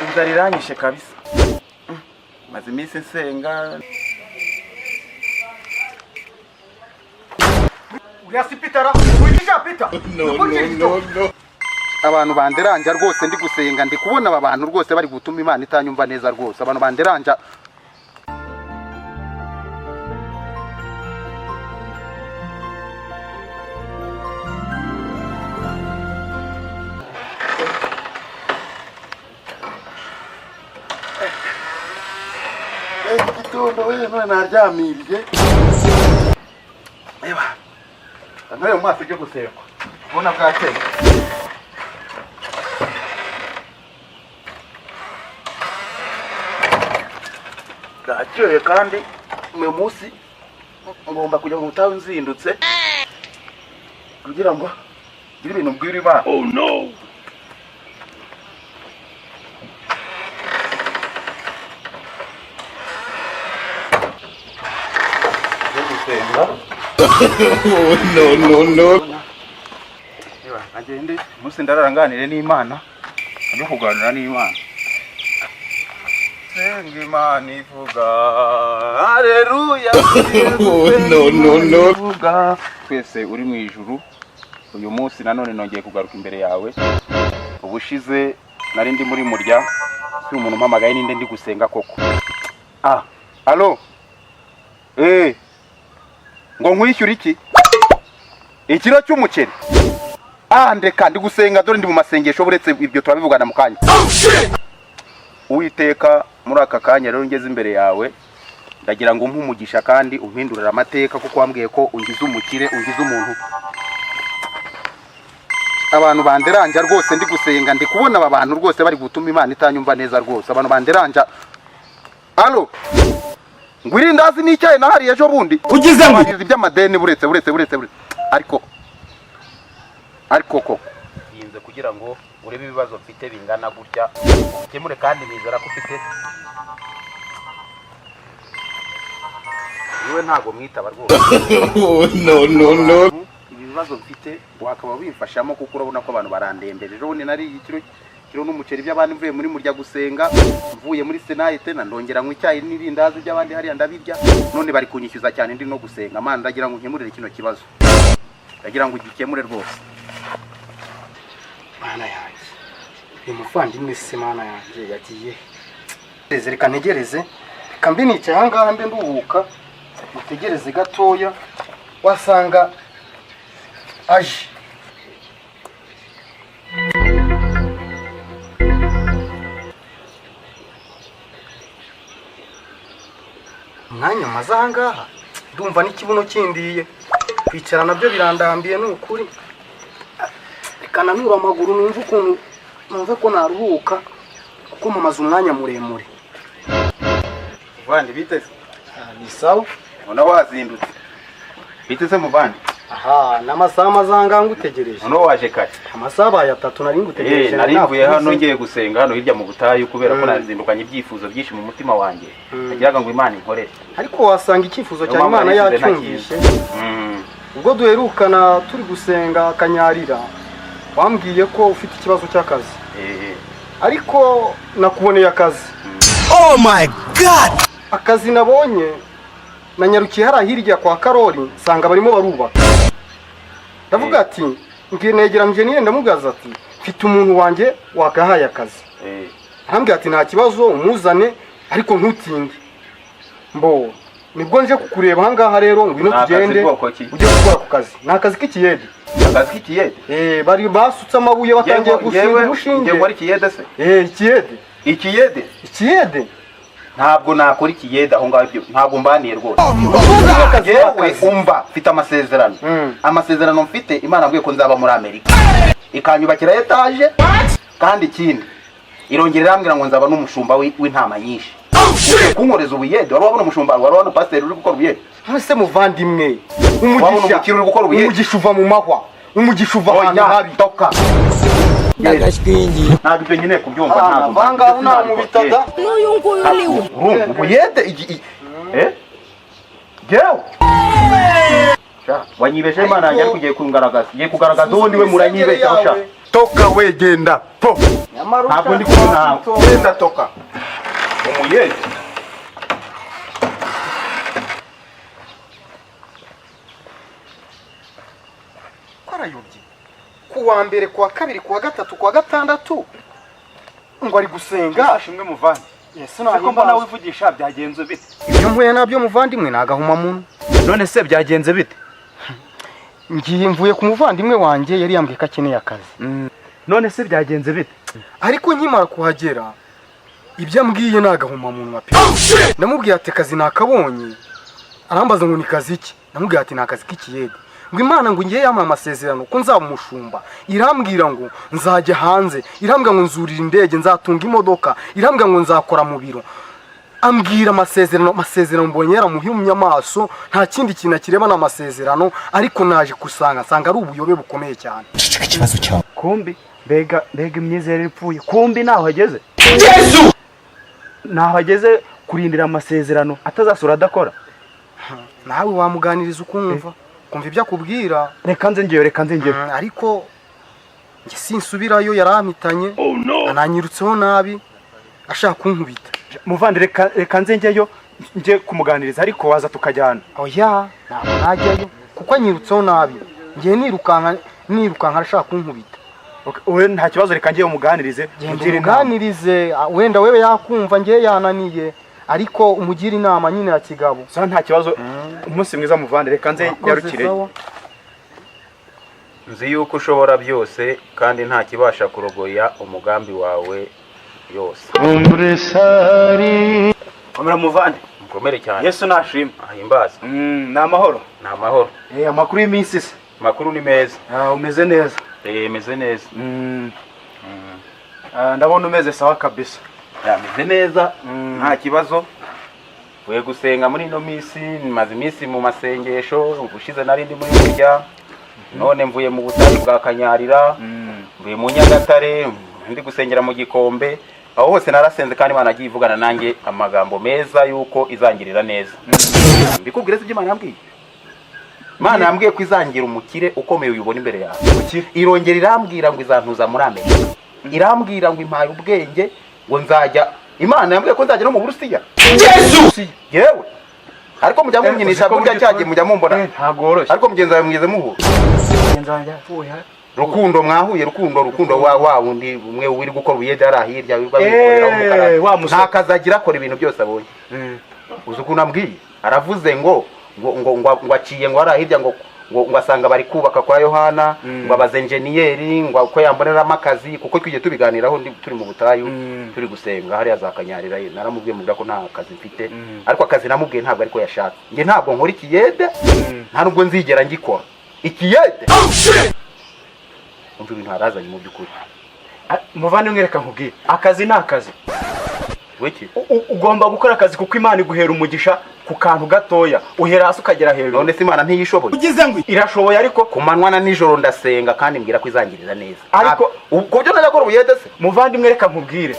inzara iranyishe kabisa. Maze iminsi nsenga. Urasipitara wigisha pita. No. Abantu banderanja rwose ndi gusenga ndi kubona aba bantu rwose bari gutuma Imana itanyumva neza rwose. Abantu banderanja gitondo wewe naryamiriye. Eba. Anaye mu maso cyo gusekwa. Ubona bwateye. Gacyoye kandi mu munsi ngomba kujya mu butayu nzindutse kugira ngo ngire ibintu mbwira Imana. Oh no. No. Eba, agende munsi ndararanganire n'Imana. Ajye kuganira n'Imana. Senga Imana ivuga. Haleluya. No. Twese uri mu ijuru. Uyu munsi nanone nongeye kugaruka imbere yawe. Ubushize nari ndi muri murya. Si umuntu umpamagaye ninde ndi gusenga koko. Allo. Ngo nkwishyura iki? Ikiro cy'umuceri. Ndeka ndi gusenga dore ndi mu masengesho buretse ibyo turabivugana mu kanya. Uwiteka muri aka kanya rero ngeze imbere yawe ndagira ngo umpumugisha kandi umpindurira amateka kuko wambwiye ko ungize umukire ungize umuntu. Abantu banderanja rwose ndi gusenga ndi kubona aba bantu rwose bari gutuma Imana itanyumva neza rwose. Abantu banderanja. Allo. Ngwirindazi n'icyayi nahari ejo bundi. Ugize ngo iby'amadeni buretse. Ariko koko yinze kugira ngo urebe ibibazo mfite bingana gutya ukemure kandi nizera ko ufite yewe ntago mwitaba rwose. No. Ibibazo mfite wakaba wifashamo kuko urabona ko abantu barandembere. Ejo bundi nari ikiro n'umuceri by'abandi mvuye muri murya gusenga mvuye muri Senate na ndongera mu icyayi n'irindazi by'abandi hariya ndabirya none bari kunyishyuza cyane ndi no gusenga. Mana ndagira ngo nkemurire kino kibazo. Ndagira ngo ugikemure rwose. Mana yanjye. Uyu muvandimwe se Mana yanjye yagiye. Reka ntegereze. Reka mbe nicaye aha ngaha mbe nduhuka. Mutegereze gatoya. Wasanga aje. Mwanya maze aha ngaha ndumva n'ikibuno kindiye. Kwicara nabyo birandambiye n'ukuri. Reka nanura amaguru numva ukuntu numva ko naruhuka kuko mamaze umwanya muremure. Muvandi biteze? Ni sawa. Ona wazindutse. Biteze muvandi? N'amasaha mazanga ngutegereje. Ono waje kare. Amasaha baye 3 nari ngutegereje. Nari mvuye hano ngiye gusenga hano hirya mu butayu kubera ko nazindukanye ibyifuzo byinshi mu mutima wanjye. Nagiraga ngo Imana inkorere. Ariko wasanga icyifuzo cya Imana yacyumvishe. Ubwo duherukana turi gusenga Kanyarira wambwiye ko ufite ikibazo cy'akazi. Ariko nakuboneye akazi. Oh my god. Akazi nabonye nanyarukiye harahirya kwa Karoli sanga barimo barubaka. Ndavuga ati ngiye negeranije niye ndamugaza ati mfite umuntu wanjye wagahaye akazi. Hambye ati nta kibazo umuzane ariko ntutinde. Mbo nibwo nje kukureba aha ngaha rero ngwino tugende ujye gukora ku kazi. Nakazi k'ikiyede. Akazi k'ikiyede? Bari basutse amabuye batangiye gushinga umushinge. Ngiye muri kiyede se? Ikiyede. Ikiyede? Ntabwo nakora ikiyede aho ngaho ibyo. Ntabwo mbaniye rwose. Yewe umva mfite amasezerano. Amasezerano mfite Imana ambwiye ko nzaba muri Amerika. Ikanyubakira etage kandi ikindi irongerera ambwira ngo nzaba n'umushumba w'intama nyinshi. Kunkoreza ubuyede wari wabona umushumba wari wabona pastor uri gukora ubuyede. Ntase muvandimwe umugisha uva mu mahwa umugisha uva ahantu habi toka Agashwingi. Ntabwo ibyo nyine kubyumva ntabwo. Banga una mu bitada. N'uyu nguyu liwe. Ubuyede Geo. Wanyibeshe Imana yanjye kugiye kungaragaza. Ngiye kugaragaza uwo ndiwe muranyibesha usha. Toka wegenda. ntabwo ndi kumwe nawe. Genda toka umuyede. Kwarayobye kuwa mbere, kuwa kabiri, kuwa gatatu, kuwa gatandatu ngo ari gusenga. Ashimwe muvandi. Yesu Siko mbona wivugisha byagenze bite? ibyo mpuye nabyo muvandimwe nagahuma muntu. None se byagenze bite? Ngiye mvuye ku muvandimwe wanjye yari yambwiye ko akeneye akazi. None se byagenze bite? Ariko nkimara kuhagera ibyo ambwiye nagahuma muntu pe. Ndamubwiye ati kazi nakabonye. Arambaza ngo ni kazi iki? Ndamubwiye ati nakazi k'ikiyede. Ngo Imana ngo ngiye yama amasezerano ko nzaba umushumba. Irambwira ngo nzajya hanze. Irambwira ngo nzurira indege, nzatunga imodoka. Irambwira ngo nzakora mu biro. Ambwira amasezerano mbonye yaramuhimye amaso, nta kindi kintu kireba n'amasezerano, ariko naje kusanga ari ubuyobe bukomeye cyane. Ikibazo cyawe. Kumbi mbega imyizerere ipfuye. Kumbi naho hageze. Yesu! Naho hageze kurindira amasezerano atazasura adakora. Nawe wamuganiriza ukumva. Kumva ibyo akubwira. Reka nze ngeyo. Ariko nge sinsubirayo, yarampitanye. Ananyirutseho nabi ashaka kunkubita. Muvandi reka nze ngeyo nje kumuganiriza, ariko waza tukajyana. Oya, ntabwo najyayo kuko anyirutseho nabi. Ngiye nirukanka ashaka kunkubita. Owe nta kibazo, reka ngeyo umuganirize. Umuganirize wenda wewe yakumva, ngiye yananiye, ariko umugira inama nyine ya kigabo. Sa nta kibazo. Umunsi mwiza muvandi, reka nze nyarukire. Nzi yuko ushobora byose kandi nta kibasha kurogoya umugambi wawe yose. Komera muvandi. Mukomere cyane. Yesu nashimwe. Ahimbaza. Ni amahoro. Ni amahoro. Amakuru y'iminsi se. Makuru ni meza. Umeze neza. Meze neza. Ndabona umeze sawa kabisa. Meze neza. Nta kibazo. We gusenga muri ino minsi, maze iminsi mu masengesho, ubushize narindi muri burya. None mvuye mu butayu bwa Kanyarira, mvuye mu Nyagatare, ndi gusengera mu Gikombe. Aho hose narasenze kandi Imana agiye ivugana nanjye amagambo meza yuko izangirira neza. Mbikubwire ibyo Imana yambwiye. Imana yambwiye ko izangira umukire ukomeye uyubona imbere yawe. Irongera irambwira ngo izantuza muri Amerika. Irambwira ngo impaye ubwenge ngo nzajya. Imana yambwiye ko nzajya no mu Burusiya. Yesu! Yewe. Ariko mujya munyinisha burya cyagiye mujya mumbona. Ntagoroshye. Ariko mugenzi wawe mugeze muhura. Mugenzi wanjye yapfuye. Rukundo mwahuye, rukundo wa wundi umwe wiri gukora ubuyede ari ahirya wirirwa bikorera umukara. Nta kazagira akora ibintu byose abonye. Uzi ukuntu ambwiye? Aravuze ngo aciye ngo ari ahirya ngo asanga bari kubaka kwa Yohana, ngo abaze engineer, ngo uko yamboneramo akazi, kuko twigiye tubiganiraho turi mu butayu, turi gusenga hari azakanyarira. Naramubwiye mubwira ko nta kazi mfite, ariko akazi namubwiye ntabwo ariko yashatse. Nge ntabwo nkora ikiyede, nta nubwo nzigera ngikora ikiyede. Umva ibintu harazanye mu by'ukuri. Muvandimwe reka nkubwire, akazi ni akazi. Weki ugomba gukora akazi kuko Imana iguhera umugisha ku kantu gatoya, uhera hasi ukagera hejuru. None se Imana ntiyishoboye? Ugize ngo irashoboye, ariko ku manywa na nijoro ndasenga kandi mbwira ko izangirira neza. Ariko ubwo byo najya gukora ubuyede se? Muvandimwe reka nkubwire,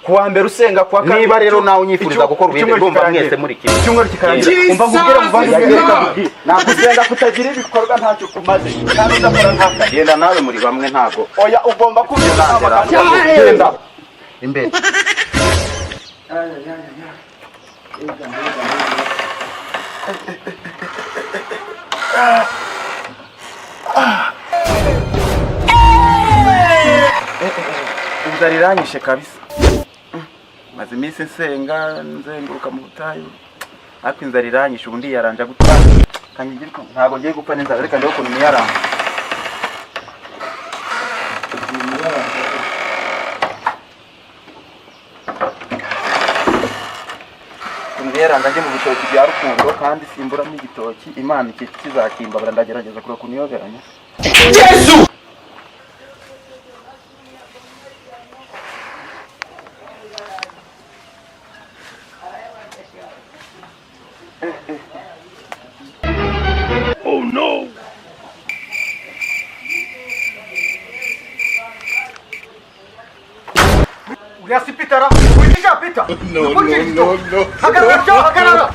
kuwa mbere usenga, kuwa kabiri. Niba rero nawe unyifuriza gukora ubuyede, ndumva mwese muri kimwe. Icyumweru kikarangira. Umva nkubwire muvandimwe reka nkubwire, nagusenga kutagira ibikorwa ntacyo kumaze. Kandi udakora ntaka. Genda nawe muri bamwe ntago. Oya ugomba kubyenda. Genda imbere. Inzara iranyishe kabisa. Maze iminsi nsenga nzenguruka mu butayu, ariko inzara iranyishe ubundi yaranja gutwara. Ntabwo ngiye gupfa n'inzara, reka ndebe ukuntu niyaranga. Yaranga njye mu bitoki bya Rukundo kandi simburamo igitoki. Imana kizakimbabara, ndagerageza kureba ukuntu yogeranya. Yesu! Oh no! Uriya si Pitara? Wigisha Pita? No. Hagarara!